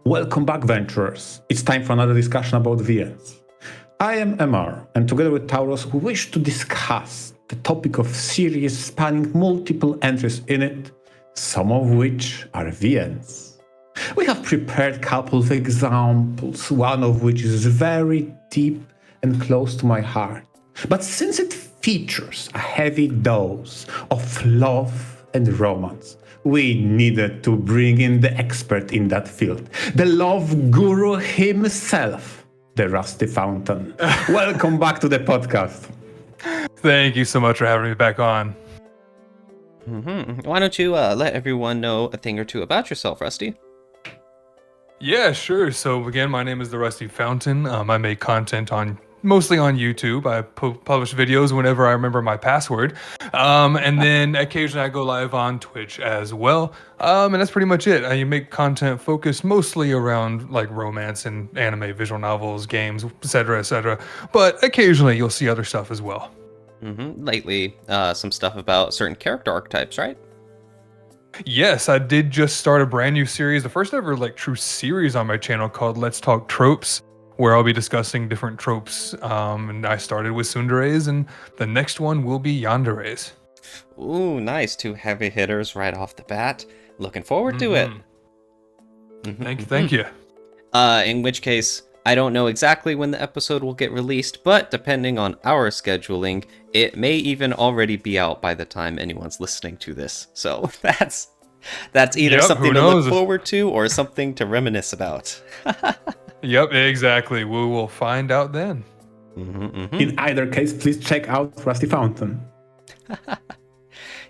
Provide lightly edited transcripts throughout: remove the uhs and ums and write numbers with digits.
Welcome back, Venturers. It's time for another discussion about VNs. I am MR, and together with Tauros, we wish to discuss the topic of series spanning multiple entries in it, some of which are VNs. We have prepared a couple of examples, one of which is very deep and close to my heart. But since it features a heavy dose of love and romance, we needed to bring in the expert in that field, the love guru himself, Therustyfountain. Welcome back to the podcast. Thank you so much for having me back on. Why don't you let everyone know a thing or two about yourself, Rusty? Yeah, sure. So again, my name is Therustyfountain. I make content mostly on YouTube. I publish videos whenever I remember my password. And then occasionally I go live on Twitch as well. And that's pretty much it. I make content focused mostly around like romance and anime, visual novels, games, etc., etc. But occasionally you'll see other stuff as well. Lately, some stuff about certain character archetypes, right? Yes, I did just start a brand new series, the first ever true series on my channel called Let's Talk Tropes, where I'll be discussing different tropes. And I started with tsunderes, and the next one will be yanderes. Ooh, nice. 2 heavy hitters right off the bat. Looking forward to it. Thank you. In which case, I don't know exactly when the episode will get released, but depending on our scheduling, it may even already be out by the time anyone's listening to this. So that's either something to look forward to or something to reminisce about. Yep, exactly. We will find out then. In either case, please check out Therustyfountain.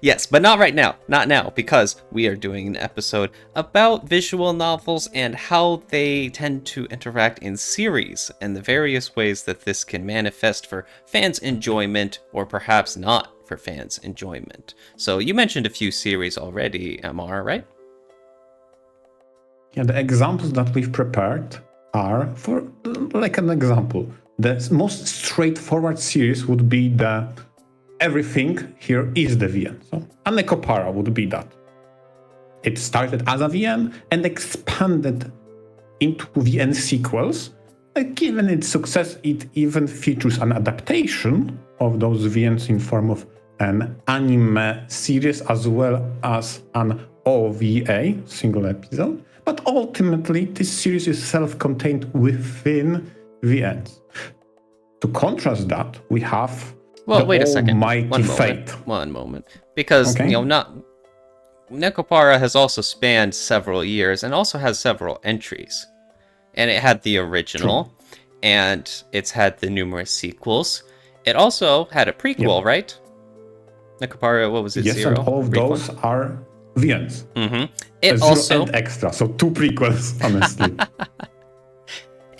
Yes, but not right now. Not now, because we are doing an episode about visual novels and how they tend to interact in series and the various ways that this can manifest for fans' enjoyment or perhaps not for fans' enjoyment. So you mentioned a few series already, MR, right? Yeah, the examples that we've prepared are, for like an example, the most straightforward series would be the everything here is the VN. So a Necopara would be that. It started as a VN and expanded into VN sequels. Given its success, it even features an adaptation of those VNs in form of an anime series as well as an OVA, single episode. But ultimately, this series is self-contained within VNs. To contrast that, we have wait a second. Fate. One moment. Because, Necopara has also spanned several years and also has several entries. And it had the original, and it's had the numerous sequels. It also had a prequel, right? Necopara, what was it, Yes, 0? and all of those are VNs. It Zero also and extra, so 2 prequels, honestly.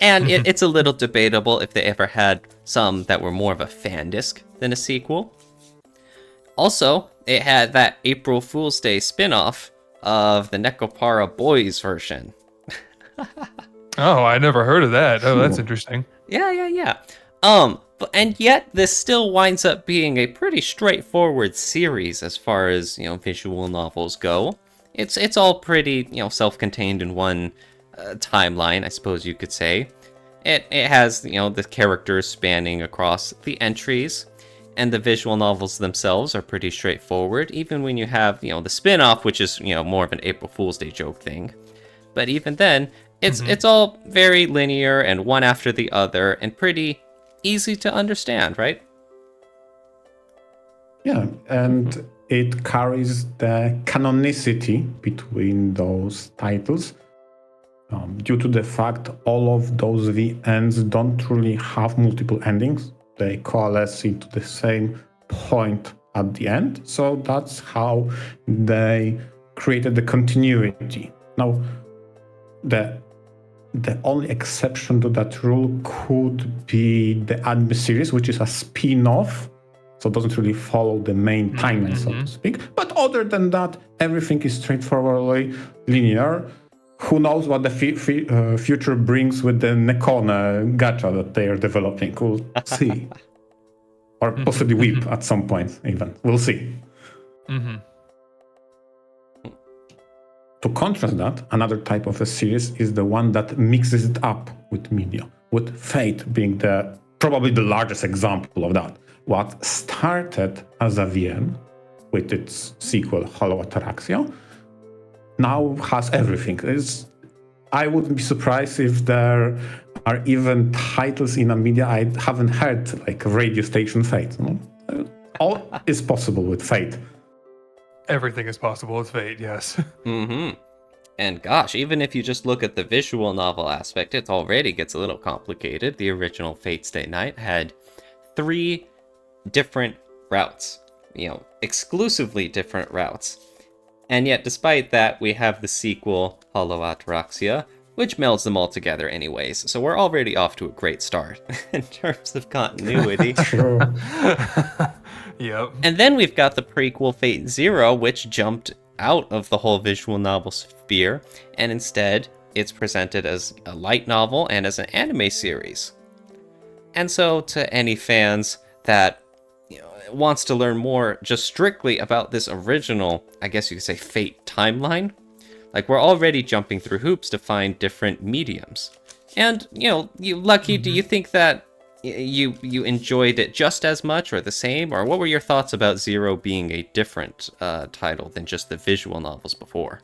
And it's a little debatable if they ever had some that were more of a fan disc than a sequel. Also, it had that April Fool's Day spin-off of the Necopara Boys version. Oh, I never heard of that. Oh, that's interesting. Yeah. And yet this still winds up being a pretty straightforward series as far as, visual novels go. It's all pretty, self-contained in one timeline, I suppose you could say. It has, the characters spanning across the entries, and the visual novels themselves are pretty straightforward, even when you have, the spin-off, which is, more of an April Fool's Day joke thing. But even then, it's all very linear and one after the other, and pretty easy to understand, right? Yeah, and it carries the canonicity between those titles. Due to the fact all of those VNs don't really have multiple endings. They coalesce into the same point at the end. So that's how they created the continuity. Now, the only exception to that rule could be the anime series, which is a spin-off. So it doesn't really follow the main timeline, so to speak. But other than that, everything is straightforwardly linear. Who knows what the future brings with the Nekone gacha that they are developing? We'll see. Or possibly Weep at some point, even. We'll see. to contrast that, another type of a series is the one that mixes it up with media, with Fate being probably the largest example of that. What started as a VN with its sequel Hollow Ataraxia now has everything. I wouldn't be surprised if there are even titles in a media I haven't heard, like Radio Station Fate. All is possible with Fate. Everything is possible with Fate, yes. Mm-hmm. And gosh, even if you just look at the visual novel aspect, it already gets a little complicated. The original Fate Stay Night had 3 different routes, exclusively different routes. And yet, despite that, we have the sequel, Hollow Ataraxia, which melds them all together anyways. So we're already off to a great start in terms of continuity. True. Yep. And then we've got the prequel Fate Zero, which jumped out of the whole visual novel sphere, and instead it's presented as a light novel and as an anime series. And so to any fans that wants to learn more just strictly about this original, I guess you could say, Fate timeline, like, we're already jumping through hoops to find different mediums. And, you Lucky, do you think that you enjoyed it just as much or the same? Or what were your thoughts about Zero being a different title than just the visual novels before?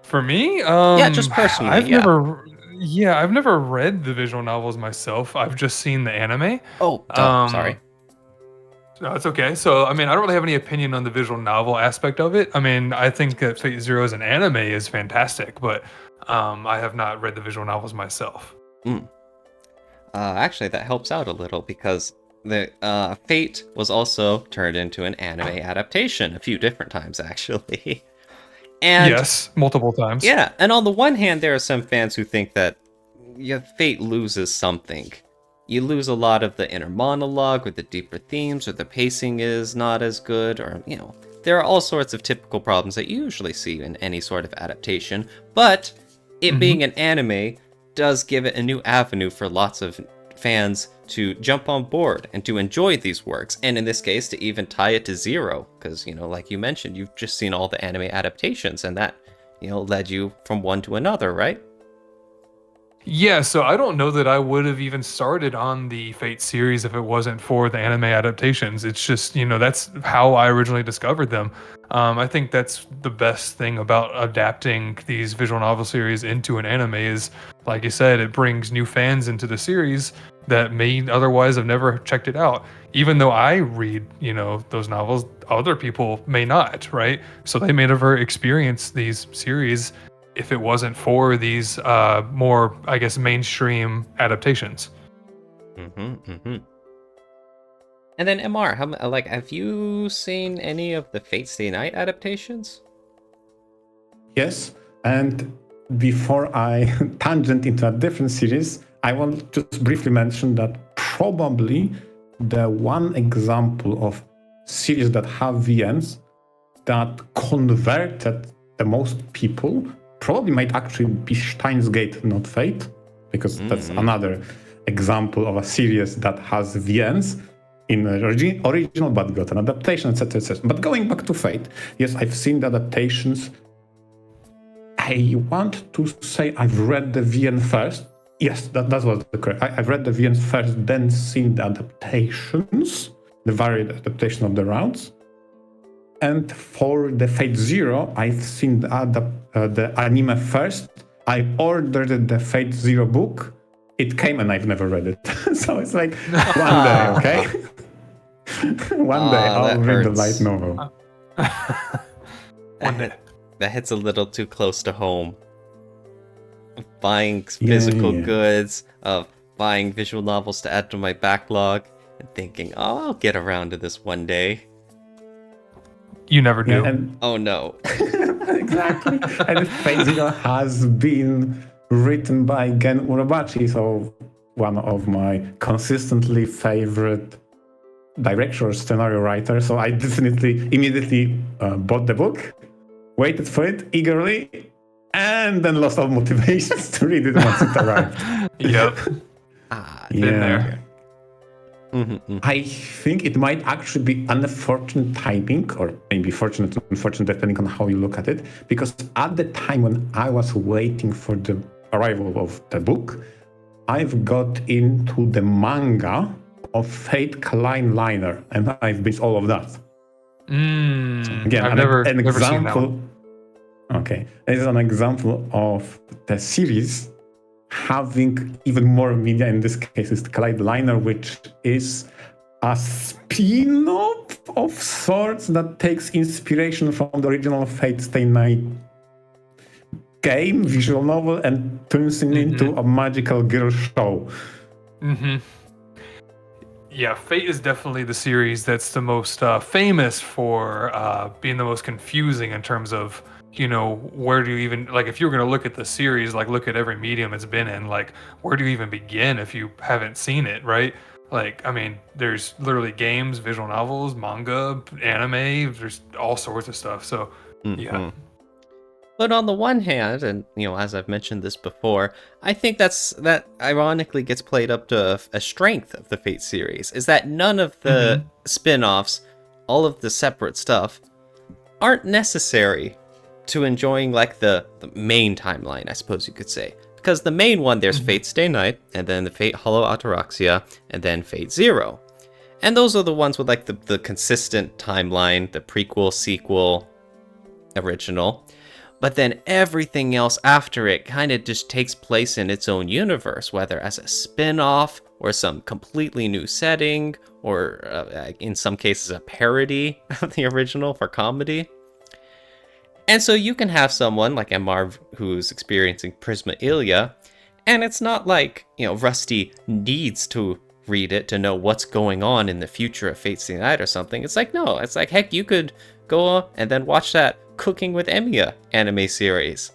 For me, yeah, just personally. I've never read the visual novels myself. I've just seen the anime. Oh, sorry. No, it's okay. So, I don't really have any opinion on the visual novel aspect of it. I think that Fate Zero as an anime is fantastic, but I have not read the visual novels myself. Actually, that helps out a little because the Fate was also turned into an anime adaptation a few different times, actually. And yes, multiple times. Yeah, and on the one hand, there are some fans who think that Fate loses something. You lose a lot of the inner monologue or the deeper themes, or the pacing is not as good, or, there are all sorts of typical problems that you usually see in any sort of adaptation, but it being an anime does give it a new avenue for lots of fans to jump on board and to enjoy these works, and in this case, to even tie it to Zero, because, like you mentioned, you've just seen all the anime adaptations, and that, led you from one to another, right? Yeah, so I don't know that I would have even started on the Fate series if it wasn't for the anime adaptations. It's just, that's how I originally discovered them. I think that's the best thing about adapting these visual novel series into an anime is, like you said, it brings new fans into the series that may otherwise have never checked it out. Even though I read, those novels, other people may not, right? So they may never experience these series if it wasn't for these more, I guess, mainstream adaptations. And then MR, have you seen any of the Fate Stay Night adaptations? Yes, and before I tangent into a different series, I want to just briefly mention that probably the one example of series that have VNs that converted the most people probably might actually be Steins Gate, not Fate, because that's another example of a series that has VNs in original but got an adaptation, etc., etc. But going back to Fate, yes, I've seen the adaptations. I want to say I've read the VN first. Yes, that was the correct. I've read the VNs first, then seen the adaptations, the varied adaptation of the rounds. And for the Fate Zero, I've seen the anime first. I ordered the Fate Zero book. It came and I've never read it. So it's like, one day, okay? One day I'll read the light novel. One day. That hits a little too close to home. Buying physical goods, buying visual novels to add to my backlog, and thinking, I'll get around to this one day. You never do. Yeah, and oh no. exactly. And Fate Zero has been written by Gen Urabachi, so one of my consistently favorite director, scenario writer. So I definitely immediately bought the book, waited for it eagerly, and then lost all motivations to read it once it arrived. Yep. Ah, been there. I think it might actually be unfortunate timing, or maybe fortunate, unfortunate, depending on how you look at it. Because at the time when I was waiting for the arrival of the book, I've got into the manga of Fate Kaline Liner, and I've been all of that. Again, I've an never seen that example. one. Okay, this is an example of the series having even more media. In this case, is the Kaline Liner, which is a spin-off of sorts that takes inspiration from the original Fate Stay Night game, visual novel, and turns it into a magical girl show. Yeah, Fate is definitely the series that's the most famous for being the most confusing in terms of, where do you even, like, if you're going to look at the series, like, look at every medium it's been in, like, where do you even begin if you haven't seen it, right? Like, I mean, there's literally games, visual novels, manga, anime, there's all sorts of stuff. So, yeah. But on the one hand, and as I've mentioned this before, I think that ironically gets played up to a strength of the Fate series, is that none of the spin-offs, all of the separate stuff, aren't necessary to enjoying like the main timeline, I suppose you could say. Because the main one, there's Fate Stay Night, and then the Fate Hollow Ataraxia, and then Fate Zero. And those are the ones with like the consistent timeline, the prequel, sequel, original. But then everything else after it kind of just takes place in its own universe, whether as a spin-off or some completely new setting, or in some cases a parody of the original for comedy. And so you can have someone like Marv who's experiencing Prisma Ilia, and it's not like, Rusty needs to read it to know what's going on in the future of Fate Stay Night or something. It's like, no, it's like, heck, you could go and then watch that Cooking with Emiya anime series.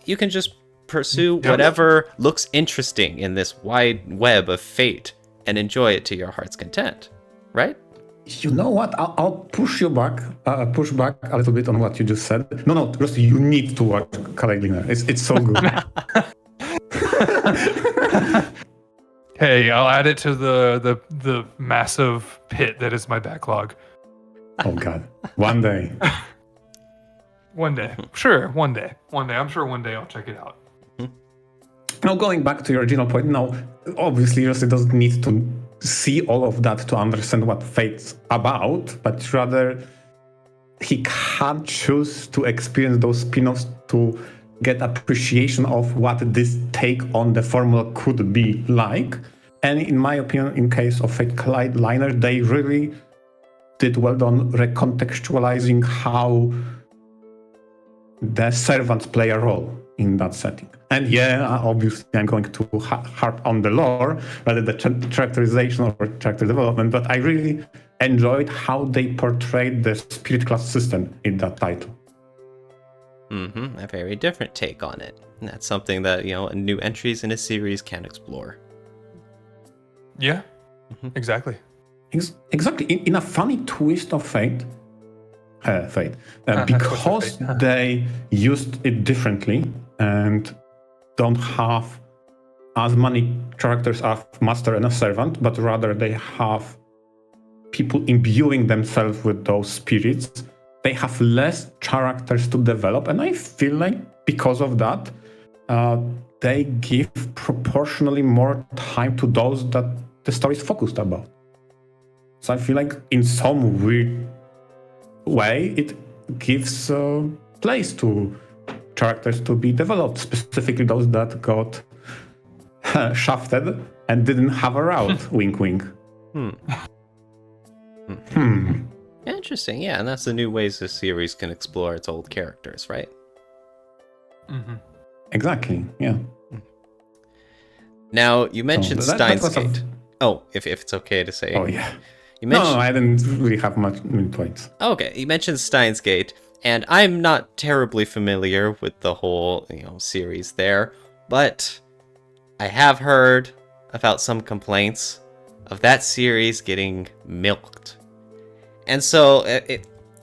You can just pursue whatever looks interesting in this wide web of Fate and enjoy it to your heart's content, right? You know what? I'll push back a little bit on what you just said. No, Rusty, you need to watch Kaline Liner. It's so good. Hey, I'll add it to the massive pit that is my backlog. Oh God, one day. One day. Sure, one day. I'm sure one day I'll check it out. Now, going back to your original point, now, obviously, Rusty doesn't need to see all of that to understand what Fate's about, but rather he can choose to experience those spin-offs to get appreciation of what this take on the formula could be like. And in my opinion, in case of Fate Kaline Liner, they really did well on recontextualizing how the servants play a role in that setting. And yeah, obviously I'm going to harp on the lore rather than the characterization or character development, but I really enjoyed how they portrayed the spirit class system in that title. A very different take on it. And that's something that, new entries in a series can explore. Yeah, exactly. Exactly. In a funny twist of Fate, because they used it differently and don't have as many characters as master and a servant, but rather they have people imbuing themselves with those spirits. They have less characters to develop, and I feel like because of that, they give proportionally more time to those that the story is focused about. So I feel like in some weird way, it gives place to characters to be developed, specifically those that got shafted and didn't have a route. Wink, wink. Interesting, yeah, and that's the new ways this series can explore its old characters, right? Exactly, yeah. Now, you mentioned Steins Gate. Oh, if it's okay to say. Oh, yeah. You mentioned... No, I didn't really have many points. Okay, you mentioned Steins Gate, and I'm not terribly familiar with the whole, series there, but I have heard about some complaints of that series getting milked. And so,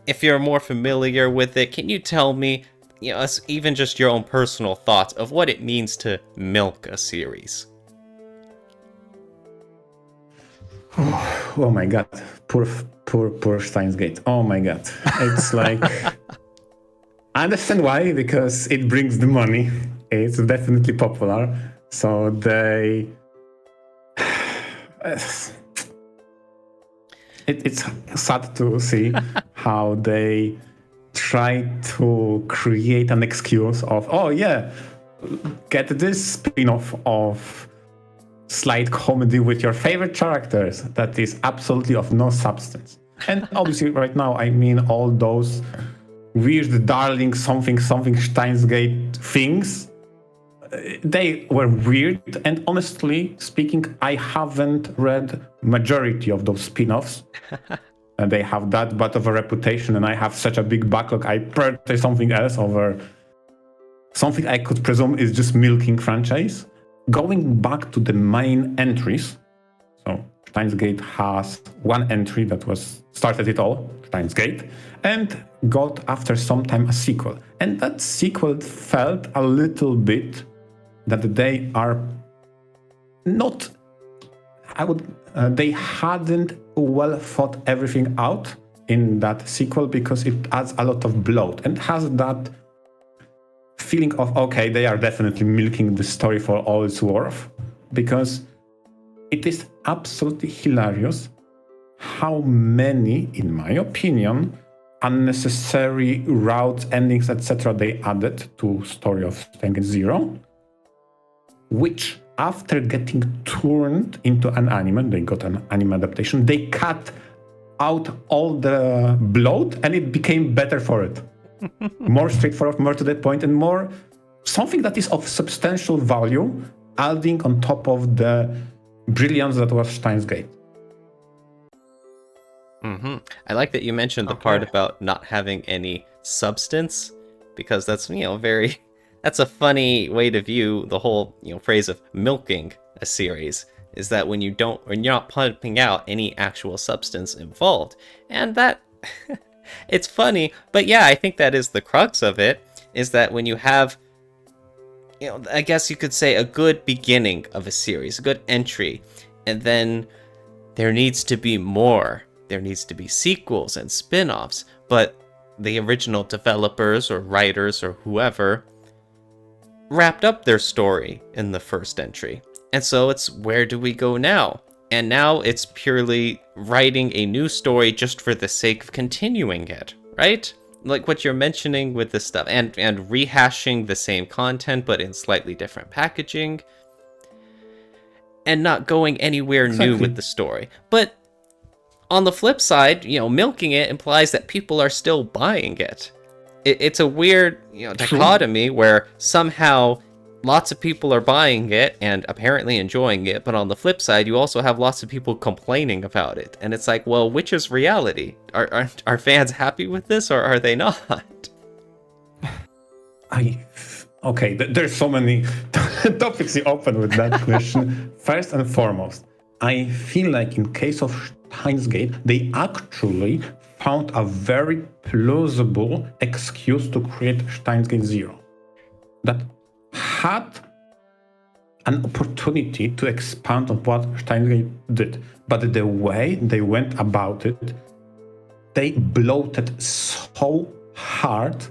if you're more familiar with it, can you tell me, even just your own personal thoughts of what it means to milk a series? Oh my god, poor Steins Gate. Oh my god, it's like I understand why, because it brings the money. It's definitely popular, so they. It's sad to see how they try to create an excuse of, oh yeah, get this spin-off of slight comedy with your favorite characters that is absolutely of no substance. And obviously right now I mean all those weird darling something Steins Gate things. They were weird, and honestly speaking, I haven't read majority of those spin-offs. And they have that bad of a reputation, and I have such a big backlog. I purchased something else over something I could presume is just milking franchise. Going back to the main entries, so Steins Gate has one entry that was started it all, Steins Gate, and got after some time a sequel. And that sequel felt a little bit that they are not, they hadn't well thought everything out in that sequel, because it adds a lot of bloat and has that feeling of, okay, they are definitely milking the story for all it's worth, because it is absolutely hilarious how many, in my opinion, unnecessary routes, endings, etc. they added to Story of Steins Gate Zero, which after getting turned into an anime, they got an anime adaptation, they cut out all the bloat and it became better for it. More straightforward, more to the point, and more something that is of substantial value, adding on top of the brilliance that was Steins Gate. Mm-hmm. I like that you mentioned the part about not having any substance, because that's, very... That's a funny way to view the whole, phrase of milking a series, is that when you're not pumping out any actual substance involved. And that, it's funny, but yeah, I think that is the crux of it, is that when you have, I guess you could say a good beginning of a series, a good entry, and then there needs to be more. There needs to be sequels and spin-offs, but the original developers or writers or whoever wrapped up their story in the first entry. And so it's, where do we go now? And now it's purely writing a new story just for the sake of continuing it, right? Like what you're mentioning with this stuff, and rehashing the same content but in slightly different packaging, and not going anywhere new with the story. But on the flip side, milking it implies that people are still buying it. It's a weird, dichotomy where somehow lots of people are buying it and apparently enjoying it, but on the flip side, you also have lots of people complaining about it. And it's like, well, which is reality? Are fans happy with this, or are they not? There's so many topics you open with that question. First and foremost, I feel like in case of Steins Gate, they actually found a very plausible excuse to create Steins Gate Zero that had an opportunity to expand on what Steins Gate did. But the way they went about it, they bloated so hard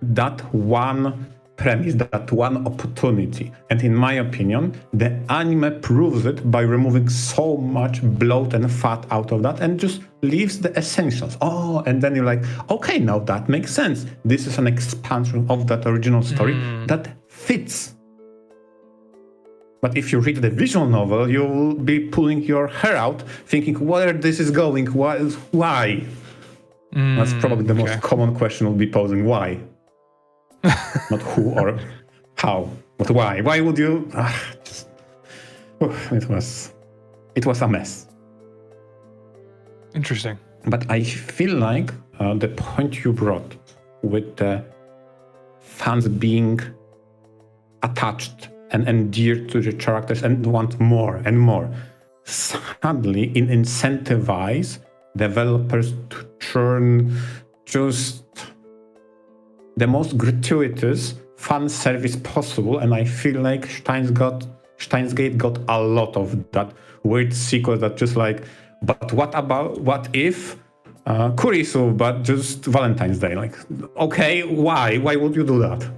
that one premise, that one opportunity. And in my opinion, the anime proves it by removing so much bloat and fat out of that and just leaves the essentials. Oh, and then you're like, okay, now that makes sense. This is an expansion of that original story that fits. But if you read the visual novel, you'll be pulling your hair out, thinking where this is going, why? That's probably the most common question we'll be posing, why? Not who or how, but why? Why would you? It was a mess. Interesting. But I feel like the point you brought with the fans being attached and endeared to the characters and want more and more, sadly, incentivize developers to churn just the most gratuitous fan service possible, and I feel like Steins Steins Gate got a lot of that weird sequel that just like, but what if Kurisu, but just Valentine's Day? Like, okay, why? Why would you do that?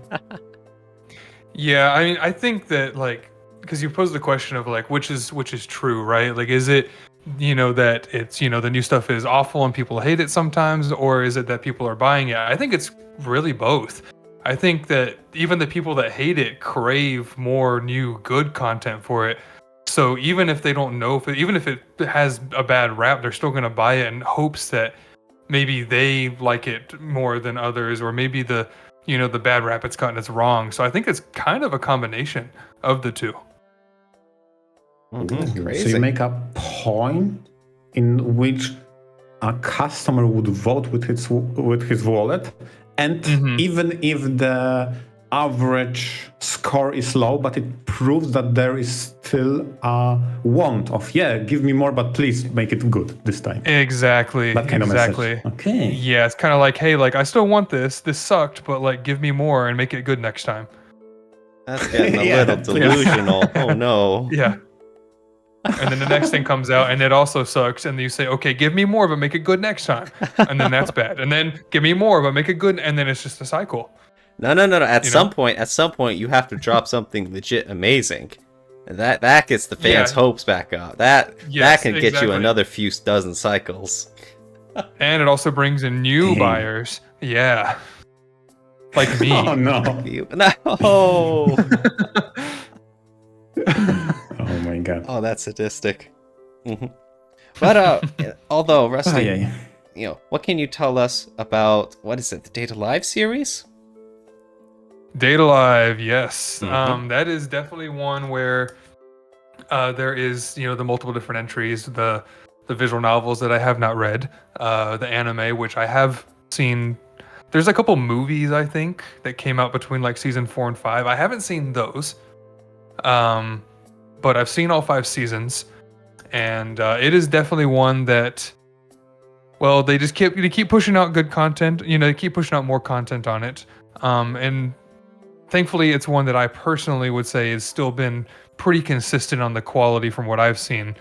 Yeah, I mean, I think that like because you posed the question of like which is true, right? Like, is it that it's the new stuff is awful and people hate it sometimes, or is it that people are buying it? I think it's really both. I think that even the people that hate it crave more new good content for it. So even if they don't know even if it has a bad rap, they're still gonna buy it in hopes that maybe they like it more than others, or maybe the bad rap it's gotten is wrong. So I think it's kind of a combination of the two. Crazy. So you make a point in which a customer would vote with his wallet, and even if the average score is low, but it proves that there is still a want of give me more, but please make it good this time. Exactly. That kind of message. Okay. Yeah, it's kind of like, hey, like I still want this. This sucked, but like give me more and make it good next time. That's getting a little delusional. Oh no. Yeah. And then the next thing comes out and it also sucks, and you say, okay, give me more, but make it good next time. And then that's bad. And then give me more, but make it good, and then it's just a cycle. No. At some point, you have to drop something legit amazing. And that gets the fans' hopes back up. That can get you another few dozen cycles. And it also brings in new buyers. Yeah. Like me. Oh no. No. Oh my god. Oh, that's sadistic. But although Rusty, what can you tell us about what is it, the Date Alive series? Date Alive, yes. That is definitely one where there is the multiple different entries, the visual novels that I have not read, the anime which I have seen. There's a couple movies I think that came out between like season 4 and 5. I haven't seen those. But I've seen all 5 seasons, and it is definitely one that, well, they keep pushing out good content. They keep pushing out more content on it. And thankfully, it's one that I personally would say has still been pretty consistent on the quality from what I've seen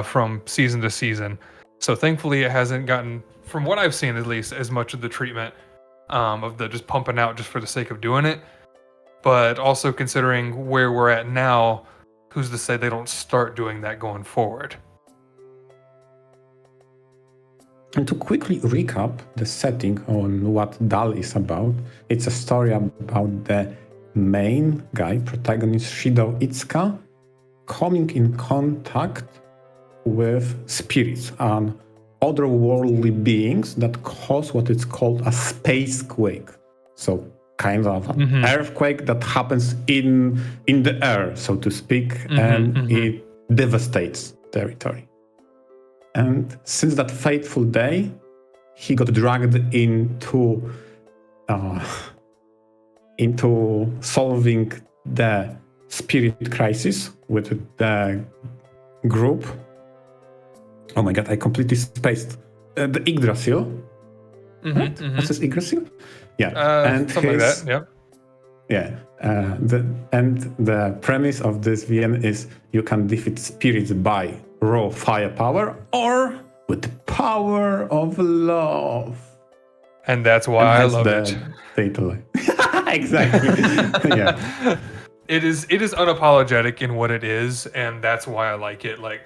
from season to season. So thankfully, it hasn't gotten, from what I've seen at least, as much of the treatment of the just pumping out just for the sake of doing it. But also considering where we're at now, who's to say they don't start doing that going forward? And to quickly recap the setting on what Dal is about, it's a story about the main guy, protagonist Shido Itsuka, coming in contact with spirits and otherworldly beings that cause what is called a space quake. So kind of an earthquake that happens in the air, so to speak, and it devastates territory. And since that fateful day, he got dragged into solving the spirit crisis with the group. Oh my god, I completely spaced. The Yggdrasil. Right? What's this Yggdrasil? Yeah, and something like that. Yep. Yeah, the premise of this VN is you can defeat spirits by raw firepower or with the power of love. And that's why I love it. Exactly. Yeah. It is unapologetic in what it is, and that's why I like it. Like,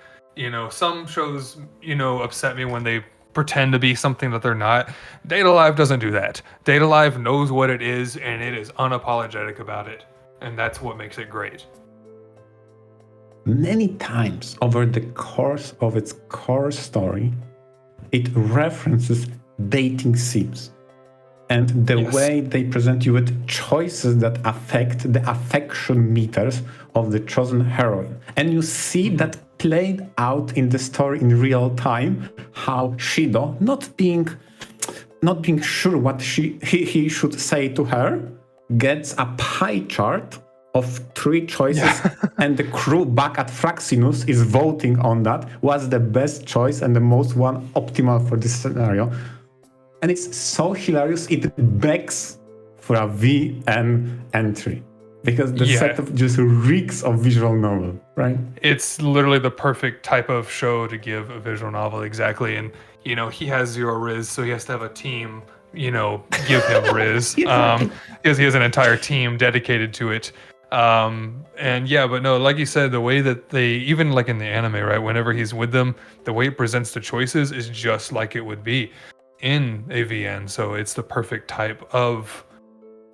some shows, upset me when they pretend to be something that they're not. Date Alive doesn't do that. Date Alive knows what it is, and it is unapologetic about it. And that's what makes it great. Many times over the course of its core story, it references dating sims and the way they present you with choices that affect the affection meters of the chosen heroine. And you see that played out in the story in real time, how Shido, not being sure what he should say to her, gets a pie chart of 3 choices, and the crew back at Fraxinus is voting on that. What's the best choice and the most one optimal for this scenario? And it's so hilarious, it begs for a VN entry. because the setup just reeks of visual novel, right? It's literally the perfect type of show to give a visual novel, exactly. And he has 0 Riz, so he has to have a team, give him Riz. Because he has an entire team dedicated to it. And yeah, but no, like you said, the way that they, even like in the anime, right, whenever he's with them, the way it presents the choices is just like it would be in a VN. So it's the perfect type of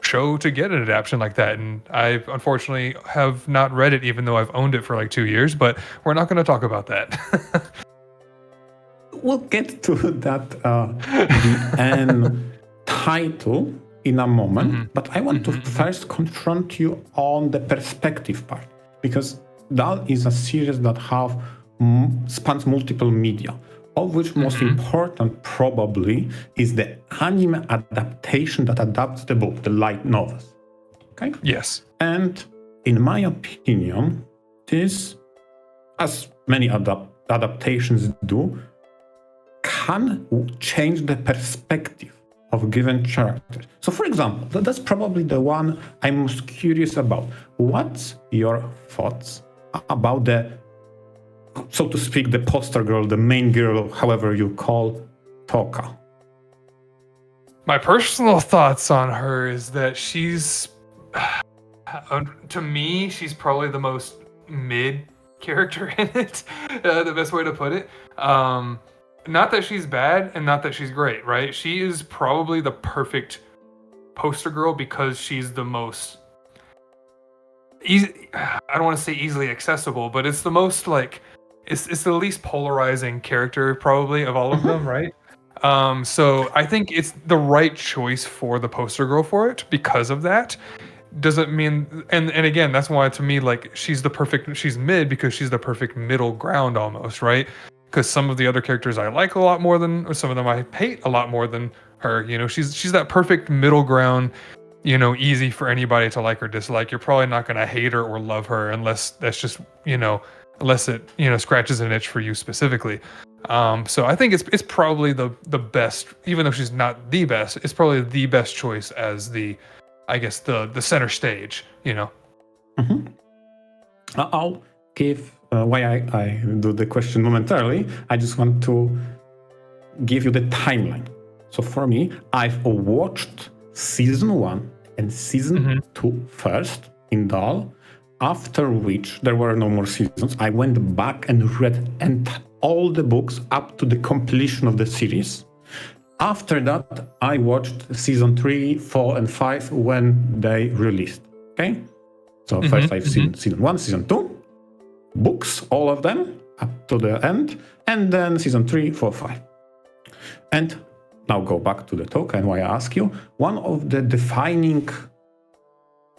show to get an adaptation like that. And I unfortunately have not read it, even though I've owned it for like 2 years, but we're not going to talk about that. We'll get to that VN title in a moment, but I want to first confront you on the perspective part, because that is a series that spans multiple media, of which most important probably is the anime adaptation that adapts the book, the light novels. Okay? Yes. And in my opinion, this, as many adaptations do, can change the perspective of given characters. So for example, that's probably the one I'm most curious about. What's your thoughts about the, so to speak, the poster girl, the main girl, however you call Toka? My personal thoughts on her is that she's, to me, she's probably the most mid character in it, the best way to put it. Not that she's bad and not that she's great, right? She is probably the perfect poster girl because she's the most easy. I don't want to say easily accessible, but it's the most like it's the least polarizing character probably of all of them, right? So I think it's the right choice for the poster girl for it because of that. Doesn't mean, and again, that's why to me, like, she's mid because she's the perfect middle ground almost, right? Because some of the other characters I like a lot more than, or some of them I hate a lot more than her. She's that perfect middle ground, easy for anybody to like or dislike. You're probably not going to hate her or love her unless that's just, unless it, scratches an itch for you specifically. So I think it's probably the best, even though she's not the best, it's probably the best choice as the center stage, I'll give why I do the question momentarily. I just want to give you the timeline. So for me, I've watched season 1 and season 2 first in Dal, after which there were no more seasons. I went back and read all the books up to the completion of the series. After that, I watched season 3, 4, and 5 when they released. Okay? So first I've seen season 1, season 2, books, all of them, up to the end, and then season 3, 4, 5. And now go back to the talk and why I ask you. One of the defining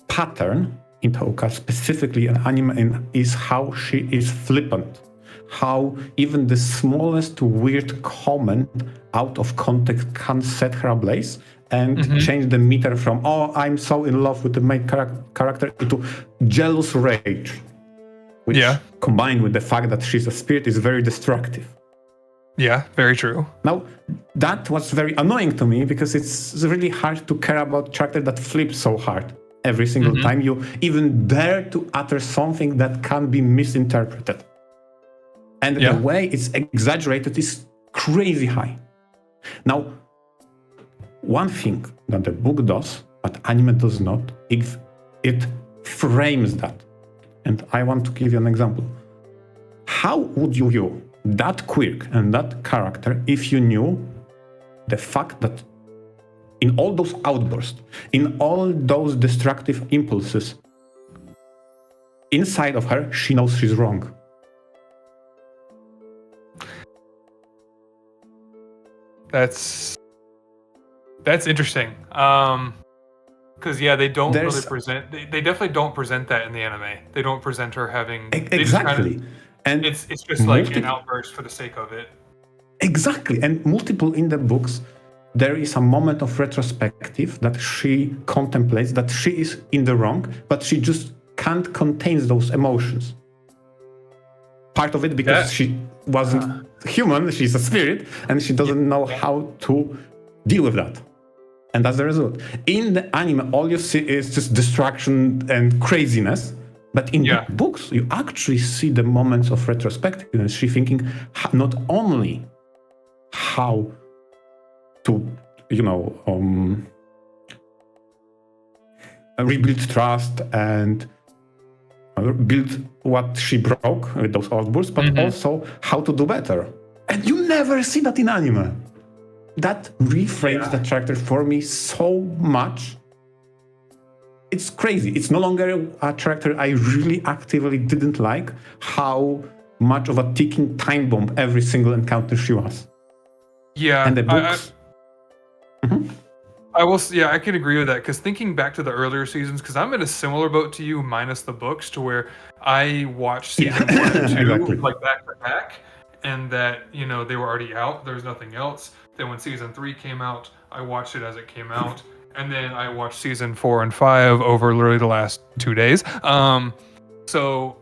pattern in Toka, specifically in anime, is how she is flippant. How even the smallest weird comment out of context can set her ablaze and change the meter from, oh, I'm so in love with the main character, into jealous rage. Which, combined with the fact that she's a spirit, is very destructive. Yeah, very true. Now, that was very annoying to me because it's really hard to care about a character that flips so hard every single time you even dare to utter something that can be misinterpreted. And the way it's exaggerated is crazy high. Now, one thing that the book does, but anime does not, it frames that. And I want to give you an example. How would you view that quirk and that character if you knew the fact that in all those outbursts, in all those destructive impulses, inside of her, she knows she's wrong? That's interesting. Because they don't really present. They definitely don't present that in the anime. They don't present her having exactly, and it's just like an outburst for the sake of it. Exactly, and multiple in the books, there is a moment of retrospective that she contemplates that she is in the wrong, but she just can't contain those emotions. Part of it because she wasn't human, she's a spirit, and she doesn't know how to deal with that. And that's the result. In the anime, all you see is just distraction and craziness. But in the books, you actually see the moments of retrospective and she thinking not only how to, rebuild trust and build what she broke with those outbursts, but also how to do better. And you never see that in anime. That reframes the character for me so much. It's crazy. It's no longer a character I really actively didn't like, how much of a ticking time bomb every single encounter she was. Yeah. And the books... I can agree with that, because thinking back to the earlier seasons, because I'm in a similar boat to you, minus the books, to where I watched season 1 and 2 exactly. like back to back, and that, they were already out. There was nothing else. Then when season 3 came out, I watched it as it came out, and then I watched season 4 and 5 over literally the last 2 days. So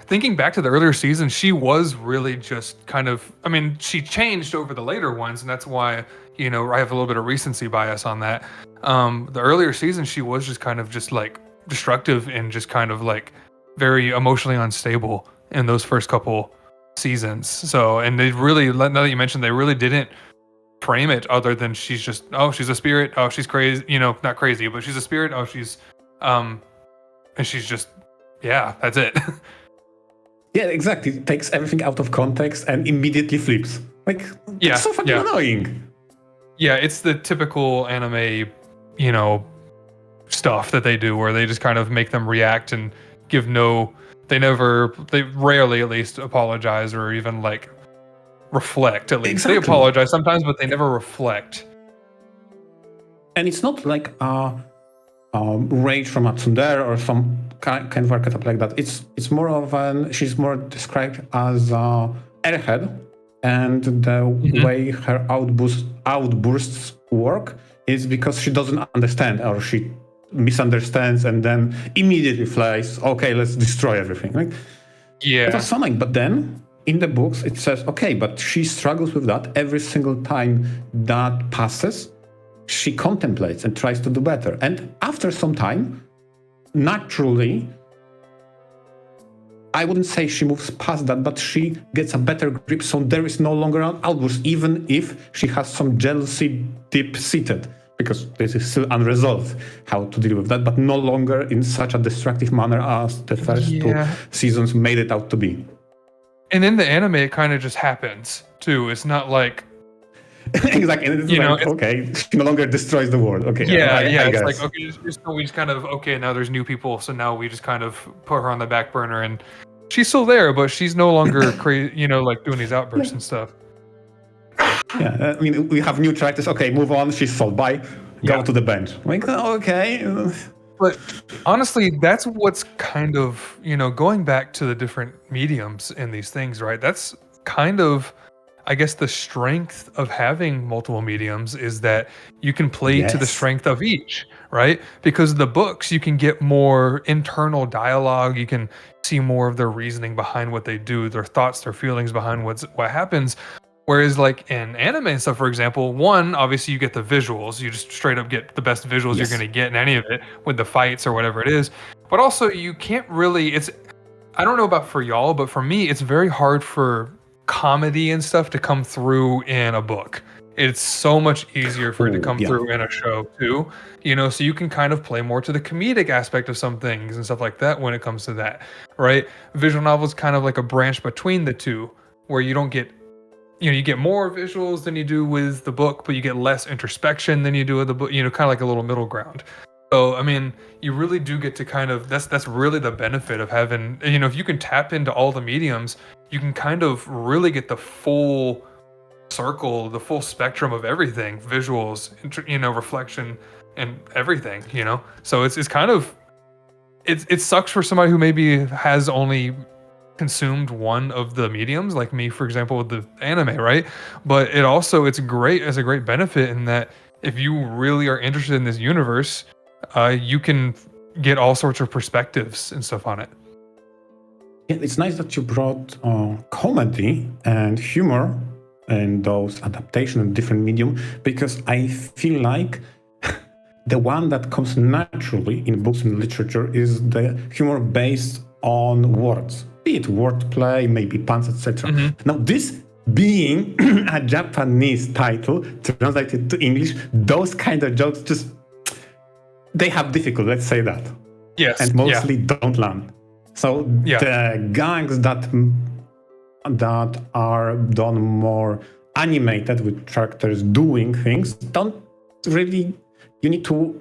thinking back to the earlier seasons, she was really just kind of, she changed over the later ones, and that's why, I have a little bit of recency bias on that. The earlier seasons, she was just kind of just like destructive and just kind of like very emotionally unstable in those first couple seasons. So, and they really, now that you mentioned, they really didn't frame it other than she's just, she's a spirit, she's crazy, not crazy, but she's a spirit, she's, and she's just, that's it. Yeah, exactly. It takes everything out of context and immediately flips. Like, it's so fucking annoying. Yeah, it's the typical anime, stuff that they do where they just kind of make them react and give they rarely at least apologize or even like reflect at least. Exactly. They apologize sometimes, but they never reflect. And it's not like rage from a tsundere or some kind of archetype like that. It's more of she's more described as airhead, and the way her outbursts work is because she doesn't understand or she misunderstands and then immediately flies, okay, let's destroy everything. Like, it was something, but then in the books it says, okay, but she struggles with that every single time that passes. She contemplates and tries to do better. And after some time, naturally, I wouldn't say she moves past that, but she gets a better grip. So there is no longer an outburst, even if she has some jealousy deep-seated, because this is still unresolved how to deal with that, but no longer in such a destructive manner as the first 2 seasons made it out to be. And in the anime, it kind of just happens, too. It's not like... Exactly, and it's like, okay, she no longer destroys the world. Okay, I it's guess. like, okay, we just kind of, okay, now there's new people, so now we just kind of put her on the back burner, and she's still there, but she's no longer crazy, like doing these outbursts and stuff. Yeah, we have new characters. Okay, move on. She's sold. Bye. Go to the bench. Like, okay. But honestly, that's what's kind of, going back to the different mediums in these things, right? That's kind of, I guess, the strength of having multiple mediums is that you can play to the strength of each, right? Because the books, you can get more internal dialogue. You can see more of their reasoning behind what they do, their thoughts, their feelings behind what happens. Whereas like in anime and stuff, for example, one, obviously you get the visuals. You just straight up get the best visuals you're going to get in any of it with the fights or whatever it is. But also you can't really, I don't know about for y'all, but for me, it's very hard for comedy and stuff to come through in a book. It's so much easier for it to come through in a show too, so you can kind of play more to the comedic aspect of some things and stuff like that when it comes to that, right? Visual novel is kind of like a branch between the two where you don't get, you get more visuals than you do with the book, but you get less introspection than you do with the book, kind of like a little middle ground. So, you really do get to kind of, that's really the benefit of having, if you can tap into all the mediums, you can kind of really get the full circle, the full spectrum of everything, visuals, reflection and everything, So it's kind of, it sucks for somebody who maybe has only consumed one of the mediums, like me, for example, with the anime, right? But it's great as a great benefit in that if you really are interested in this universe, you can get all sorts of perspectives and stuff on it. Yeah, it's nice that you brought comedy and humor and those adaptations in different medium, because I feel like the one that comes naturally in books and literature is the humor based on words, be it wordplay, maybe puns, etc. Now, this being a Japanese title translated to English, those kind of jokes just they have difficult, let's say that. Yes. And mostly don't land. So the gangs that are done more animated with characters doing things don't really, you need to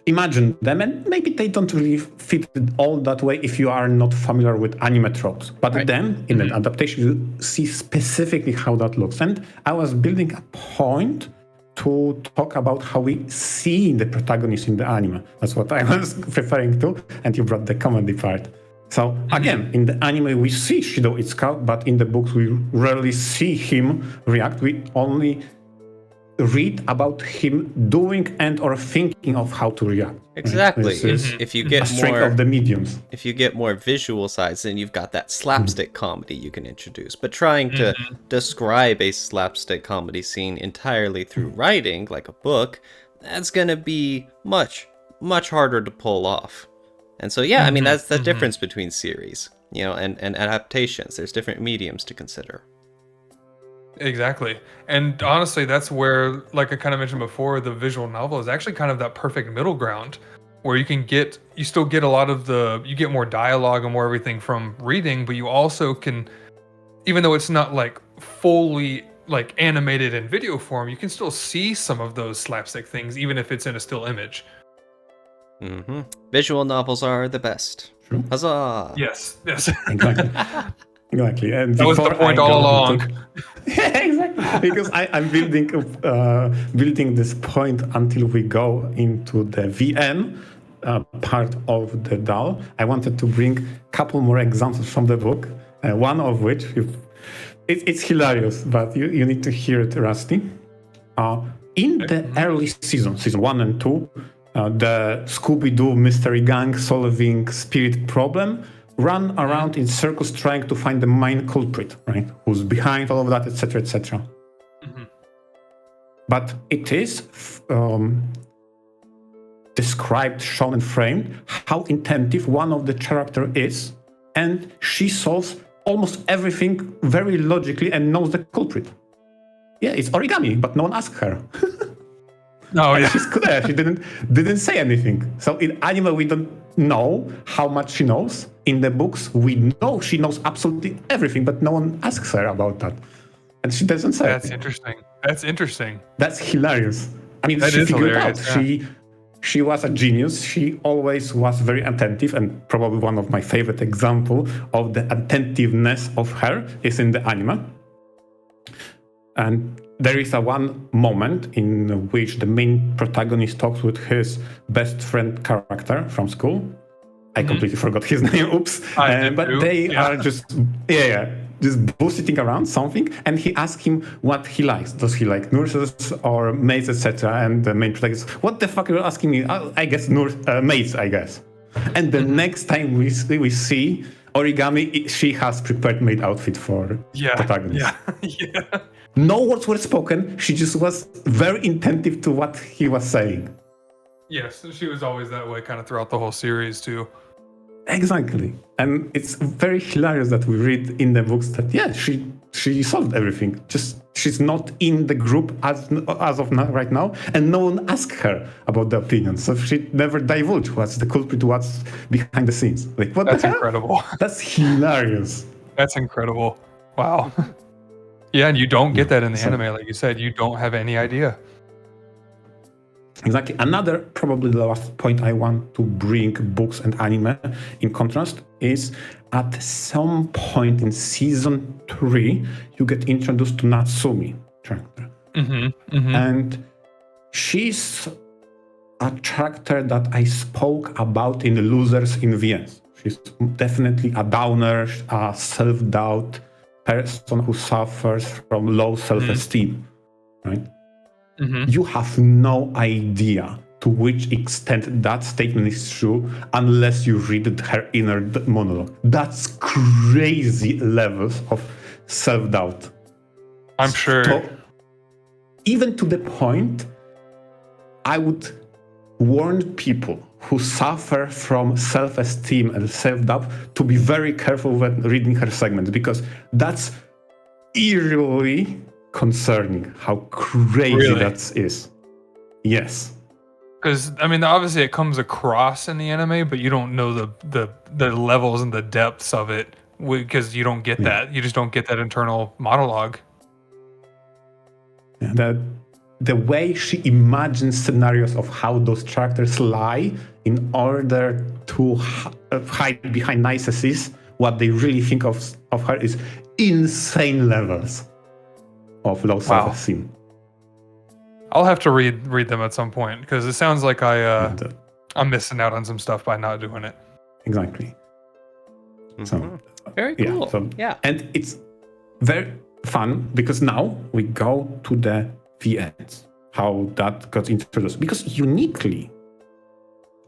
imagine them, and maybe they don't really fit all that way if you are not familiar with anime tropes. But then in an adaptation, you see specifically how that looks. And I was building a point to talk about how we see the protagonist in the anime. That's what I was referring to, and you brought the comedy part. So again, in the anime we see Shido Itsuka, but in the books we rarely see him react. We only read about him doing and or thinking of how to react. Exactly. Right? If you get strength more of the mediums. If you get more visual sides, then you've got that slapstick comedy you can introduce. But trying to describe a slapstick comedy scene entirely through writing, like a book, that's gonna be much, much harder to pull off. And so I mean that's the difference between series, and adaptations. There's different mediums to consider. Exactly. And honestly, that's where, like I kind of mentioned before, the visual novel is actually kind of that perfect middle ground where you still get a lot of you get more dialogue and more everything from reading, but you also can, even though it's not like fully like animated in video form, you can still see some of those slapstick things, even if it's in a still image. Visual novels are the best. True. Huzzah! Yes. Exactly. Exactly. And that was the point all along. Exactly. Because I'm building this point until we go into the VN part of the DAO. I wanted to bring a couple more examples from the book, one of which, it's hilarious, but you need to hear it, Rusty. In the early season 1 and 2, the Scooby-Doo mystery gang solving spirit problem run around in circles trying to find the main culprit, right? Who's behind all of that, etc., etc. But it is described, shown, and framed how attentive one of the character is, and she solves almost everything very logically and knows the culprit. Yeah, it's origami, but no one asked her. No, yeah. She's clear. She didn't say anything. So in anime, we don't know how much she knows. In the books, we know she knows absolutely everything, but no one asks her about that, and she doesn't say. That's interesting. That's hilarious. I mean, that she figured it out. Yeah. She was a genius. She always was very attentive, and probably one of my favorite examples of the attentiveness of her is in the anime. And there is one moment in which the main protagonist talks with his best friend character from school. I completely forgot his name. Oops. But they are just bullshitting around something, and he asks him what he likes. Does he like nurses or maids, etc.? And the main protagonist, what the fuck are you asking me? I guess maids, I guess. And the next time we see origami, she has prepared maid outfit for protagonist. Yeah. No words were spoken. She just was very attentive to what he was saying. Yes, she was always that way kind of throughout the whole series too. Exactly. And it's very hilarious that we read in the books that, she solved everything. Just she's not in the group as of now, right now, and no one asked her about the opinion. So she never divulged what's the culprit, what's behind the scenes. Like, what? That's incredible. That's hilarious. That's incredible. Wow. Yeah, and you don't get that in the anime, like you said. You don't have any idea. Exactly. Another, probably the last point I want to bring books and anime in contrast is at some point in season 3, you get introduced to Natsumi character. And she's a character that I spoke about in Losers in VNs. She's definitely a downer, a self-doubt person who suffers from low self-esteem, right? You have no idea to which extent that statement is true unless you read her inner monologue. That's crazy levels of self-doubt. I'm sure. So, even to the point I would warn people who suffer from self-esteem and self-doubt to be very careful when reading her segments, because that's eerily concerning how crazy Really? that is. Yes. Because I mean, obviously it comes across in the anime, but you don't know the levels and the depths of it because you don't get that. You just don't get that internal monologue. The way she imagines scenarios of how those characters lie in order to hide behind niceties what they really think of her is insane levels of low self-esteem. I'll have to read them at some point because it sounds like I'm missing out on some stuff by not doing it. Exactly. So very cool. And it's very fun because now we go to the VNs, how that got introduced. Because uniquely,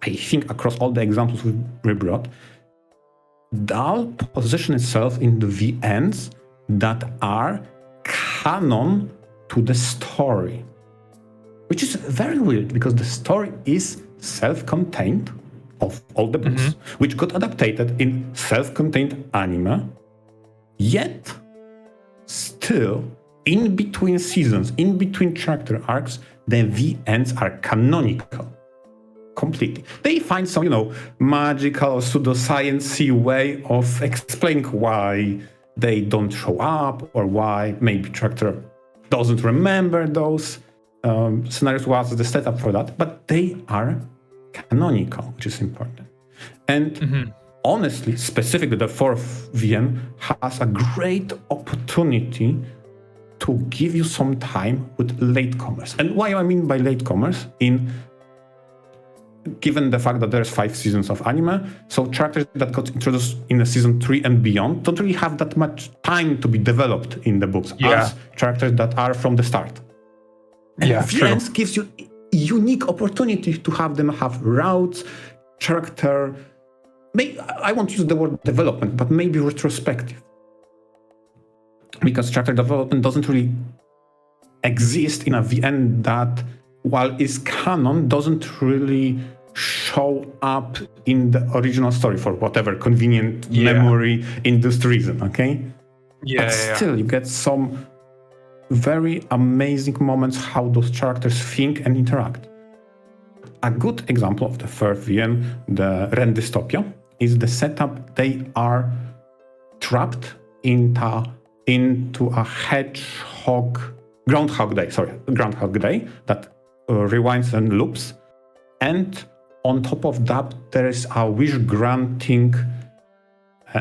I think across all the examples we brought, Dal positions itself in the VNs that are canon to the story. Which is very weird because the story is self-contained of all the books, which got adapted in self-contained anime, yet still in between seasons, in between chapter arcs, the VNs are canonical. Completely. They find some, magical or pseudoscience-y way of explaining why they don't show up or why maybe chapter doesn't remember those scenarios was the setup for that, but they are canonical, which is important. And honestly, specifically the fourth VN has a great opportunity to give you some time with latecomers. And why I mean by latecomers, given the fact that there's 5 seasons of anime, so characters that got introduced in the season 3 and beyond don't really have that much time to be developed in the books as characters that are from the start. And VNs gives you unique opportunity to have them have routes, character. I won't use the word development, but maybe retrospective. Because character development doesn't really exist in a VN that, while is canon, doesn't really show up in the original story for whatever convenient memory-induced reason, okay? But still, you get some very amazing moments how those characters think and interact. A good example of the third VN, the Ren Dystopia, is the setup. They are trapped into a Groundhog Day that rewinds and loops. And on top of that, there is a wish-granting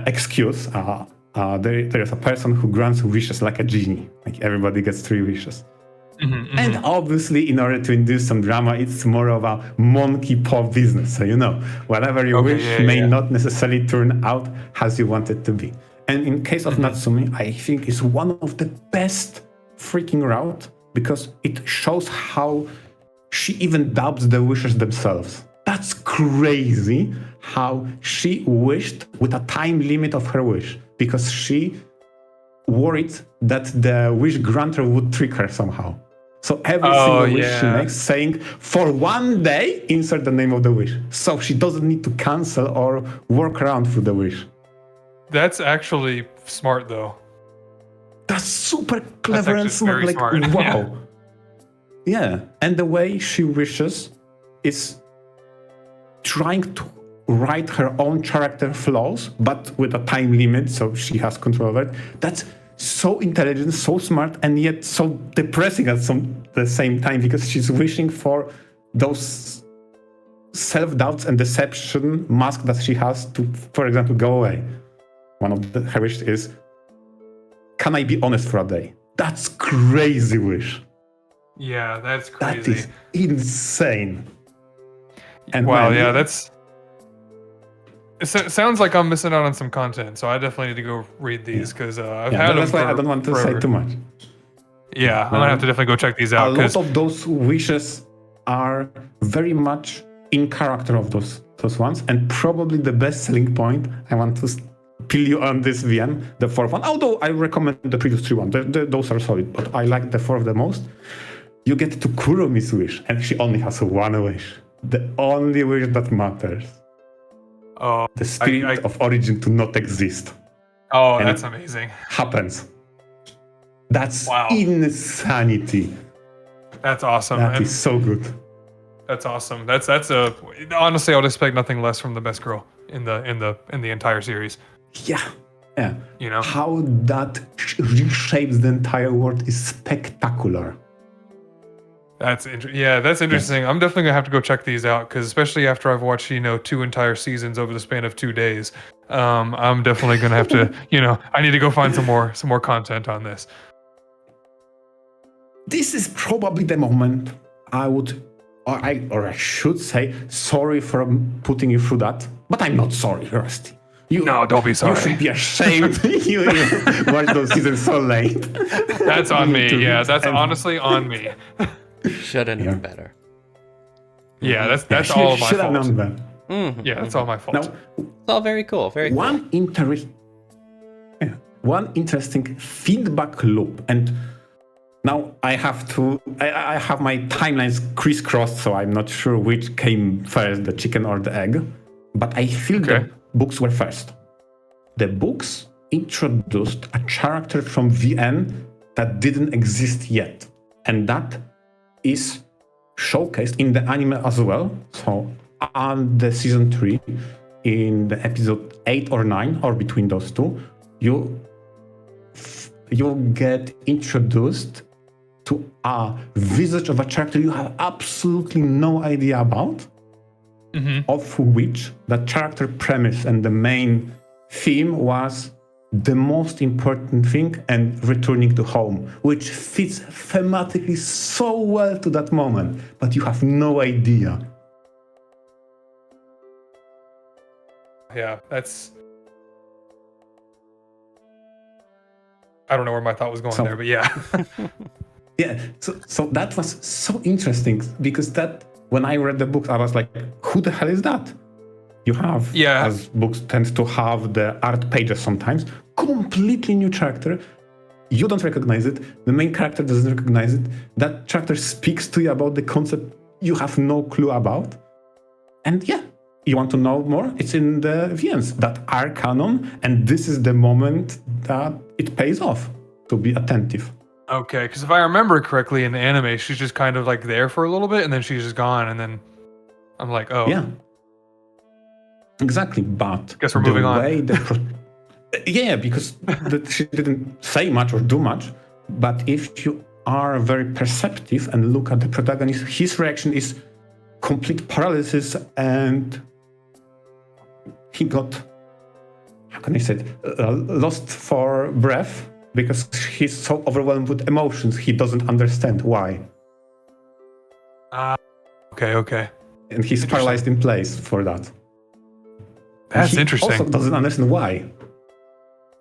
excuse. There is a person who grants wishes like a genie. Like everybody gets 3 wishes. And obviously, in order to induce some drama, it's more of a monkey paw business. So, whatever you wish may not necessarily turn out as you want it to be. And in case of Natsumi, I think is one of the best freaking route because it shows how she even doubts the wishes themselves. That's crazy how she wished with a time limit of her wish because she worried that the wish granter would trick her somehow. So every single wish she makes saying, for one day, insert the name of the wish. So she doesn't need to cancel or work around for the wish. That's actually smart, though. That's super clever and smart. Like, smart. Wow. Yeah. And the way she wishes is trying to write her own character flaws, but with a time limit, so she has control over it. That's so intelligent, so smart, and yet so depressing at the same time because she's wishing for those self-doubts and deception mask that she has to, for example, go away. One of her wishes is, can I be honest for a day? That's crazy wish. Yeah, that's crazy. That is insane. And wow, that's... It sounds like I'm missing out on some content, so I definitely need to go read these because I've had them. That's why I don't want to say too much. Yeah, I'm gonna have to definitely go check these out. A lot of those wishes are very much in character of those ones, and probably the best selling point. I want to peel you on this VN, the fourth one. Although I recommend the previous 3 ones, those are solid, but I like the fourth the most. you get to Kurumi's wish, and she only has one wish. The only wish that matters. Oh, The spirit of origin to not exist. oh, And that's it amazing. happens. That's Wow. insanity. That's awesome. That And is so good. that's awesome. That's a honestly, I would expect nothing less from the best girl in the entire series. Yeah. You know? How that reshapes the entire world is spectacular. That's interesting. Yes. I'm definitely gonna have to go check these out because especially after I've watched 2 entire seasons over the span of 2 days, I'm definitely gonna have to I need to go find some more content on this. This is probably the moment I would, or I should say, sorry for putting you through that, but I'm not sorry, Rusty. No, don't be sorry. You should be ashamed. you watched those seasons so late. That's on me. Yeah, that's honestly on me. Should have known better. Yeah, that's all my should have fault. known that. Mm-hmm. Yeah, that's all my fault. Now, It's all very cool. Very cool. one interesting feedback loop, and now I have my timelines crisscrossed, so I'm not sure which came first, the chicken or the egg, but I feel the books were first. The books introduced a character from VN that didn't exist yet, and that is showcased in the anime as well. So on the season 3, in the episode 8 or 9, or between those two, you get introduced to a visage of a character you have absolutely no idea about, of which the character premise and the main theme was the most important thing and returning to home, which fits thematically so well to that moment, but you have no idea. Yeah, that's. I don't know where my thought was going there, but yeah. Yeah, so that was so interesting because that when I read the book, I was like, who the hell is that? You have, as books tend to have the art pages sometimes, completely new character. You don't recognize it. The main character doesn't recognize it. That character speaks to you about the concept you have no clue about. And yeah, you want to know more? It's in the VNs that are canon. And this is the moment that it pays off to be attentive. Okay, because if I remember correctly in the anime, she's just kind of like there for a little bit and then she's just gone. And then I'm like, oh. Yeah. Exactly, but guess we're moving on. Yeah, because she didn't say much or do much. But if you are very perceptive and look at the protagonist, his reaction is complete paralysis, and he got, how can I say it, lost for breath because he's so overwhelmed with emotions he doesn't understand why. Okay. And he's paralyzed in place for that. That's he interesting. Also doesn't understand why,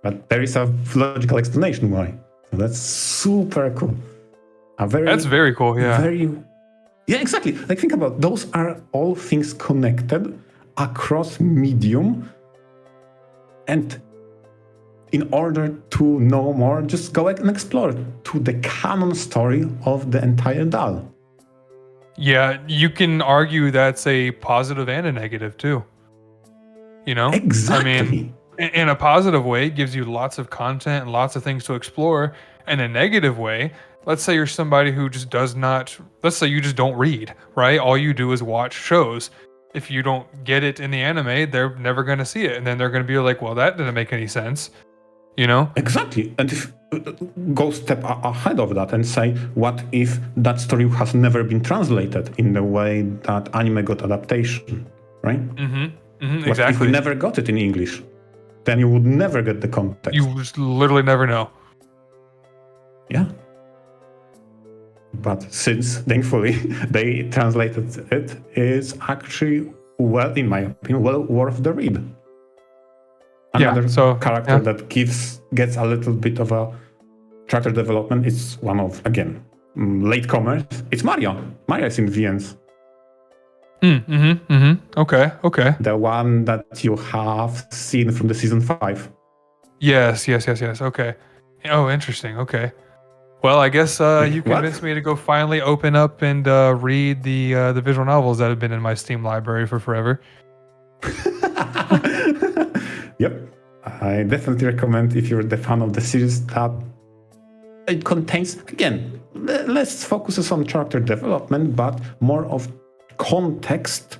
but there is a logical explanation why. So that's super cool. That's very cool. Yeah. Yeah, exactly. Like think about those are all things connected across medium, and in order to know more, just go and explore to the canon story of the entire DAL. Yeah, you can argue that's a positive and a negative too. Exactly. I mean, in a positive way, it gives you lots of content and lots of things to explore. In a negative way, let's say you're somebody who just let's say you just don't read, right? All you do is watch shows. If you don't get it in the anime, they're never going to see it. And then they're going to be like, well, that didn't make any sense, Exactly. And if go step ahead of that and say, what if that story has never been translated in the way that anime got adaptation, right? What exactly. if we never got it in English? Then you would never get the context. You just literally never know. Yeah. But since, thankfully, they translated it, it's actually, well, in my opinion, well worth the read. Another character that gets a little bit of a character development is one of, again, latecomers. It's Maria. Maria is in VNs. Okay. The one that you have seen from the season 5. Yes. Okay. Oh, interesting. Okay. Well, I guess you What? convinced me to go finally open up and read the visual novels that have been in my Steam library for forever. Yep. I definitely recommend if you're the fan of the series that it contains, again, less focuses on character development, but more of context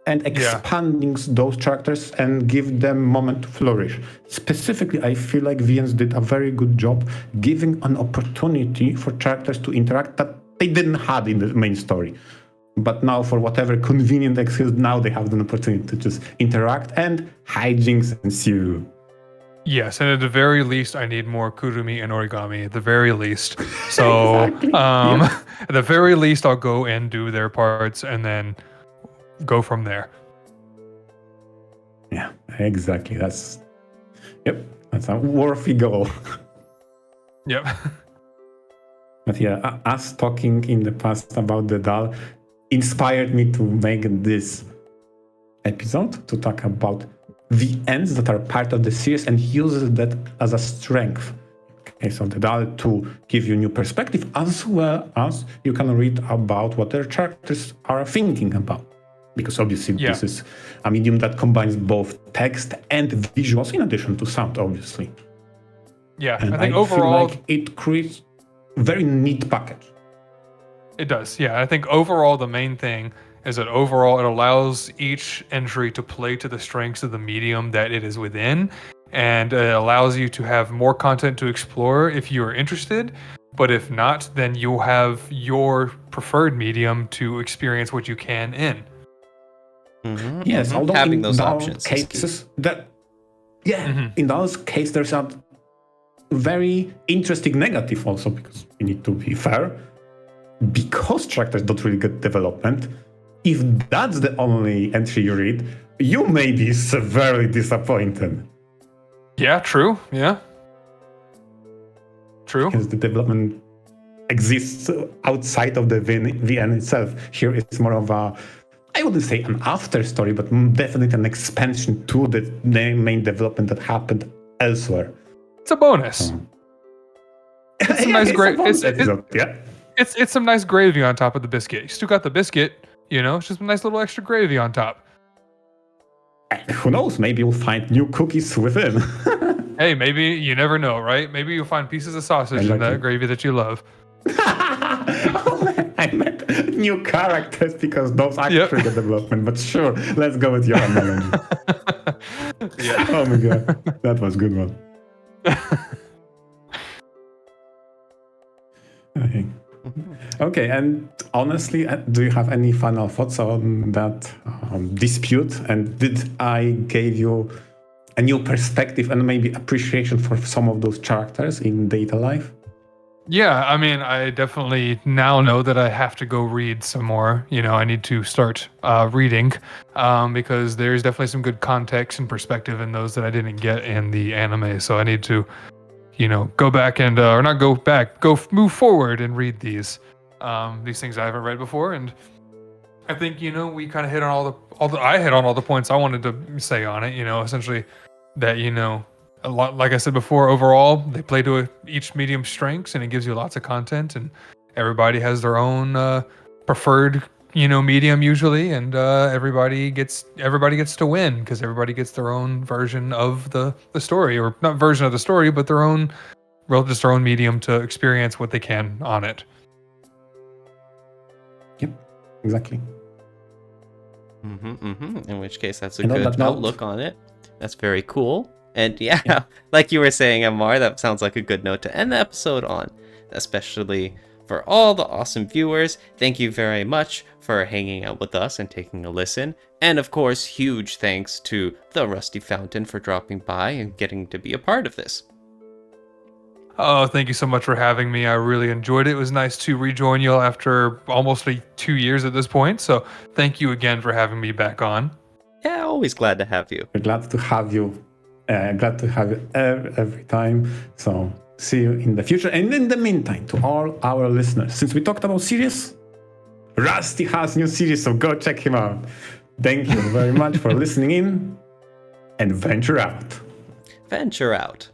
and expanding those characters and give them moment to flourish. Specifically, I feel like VNs did a very good job giving an opportunity for characters to interact that they didn't have in the main story. But now, for whatever convenient excuse, now they have the opportunity to just interact and hijinks ensue. Yes, and at the very least, I need more Kurumi and Origami. At the very least, so Exactly. at the very least, I'll go and do their parts, and then go from there. Yeah, exactly. That's a worthy goal. Yep. But yeah, us talking in the past about the DAL inspired me to make this episode to talk about the ends that are part of the series and uses that as a strength. Okay, so the DAL to give you new perspective, as well as you can read about what their characters are thinking about. Because obviously this is a medium that combines both text and visuals in addition to sound, obviously. Yeah, And I think feel overall like it creates a very neat package. it does. Yeah, I think overall the main thing is that overall it allows each entry to play to the strengths of the medium that it is within, and it allows you to have more content to explore if you are interested. But if not, then you'll have your preferred medium to experience what you can in. Yes, although having in those those options cases in those cases there's a very interesting negative also, because we need to be fair. Because characters don't really get development, if that's the only entry you read, you may be severely disappointed. Yeah, true. Yeah. True. Because the development exists outside of the VN itself. Here it's more of a, I wouldn't say an after story, but definitely an expansion to the main development that happened elsewhere. It's a bonus. It's some nice it's some nice gravy on top of the biscuit. You still got the biscuit, it's just a nice little extra gravy on top. Who knows? Maybe you'll find new cookies within. Hey, maybe you never know, right? Maybe you'll find pieces of sausage in that gravy that you love. I meant new characters because those actually get development. But sure, let's go with your analogy. Yeah. Oh my god, that was a good one. Okay, and honestly, do you have any final thoughts on that dispute? And did I give you a new perspective and maybe appreciation for some of those characters in data life? Yeah, I mean, I definitely now know that I have to go read some more. I need to start reading because there's definitely some good context and perspective in those that I didn't get in the anime. So I need to, go back and, or not go back, move forward and read these things I haven't read before. And I think, we kind of hit on I hit on all the points I wanted to say on it, essentially that, a lot, like I said before, overall, they play to each medium's strengths, and it gives you lots of content, and everybody has their own preferred, medium usually, and everybody gets to win because everybody gets their own version of the story, or not version of the story, but their own medium to experience what they can on it. Yep, exactly. In which case, that's a good outlook on it. That's very cool. And yeah, like you were saying, Amar, that sounds like a good note to end the episode on. Especially for all the awesome viewers, thank you very much for hanging out with us and taking a listen. And of course, huge thanks to Therustyfountain for dropping by and getting to be a part of this. Oh, thank you so much for having me. I really enjoyed it. It was nice to rejoin you after almost 2 years at this point. So thank you again for having me back on. Yeah, always glad to have you. We're glad to have you. Glad to have you every time. So see you in the future. And in the meantime, to all our listeners, since we talked about series, Rusty has new series, so go check him out. Thank you very much for listening in, and venture out. Venture out.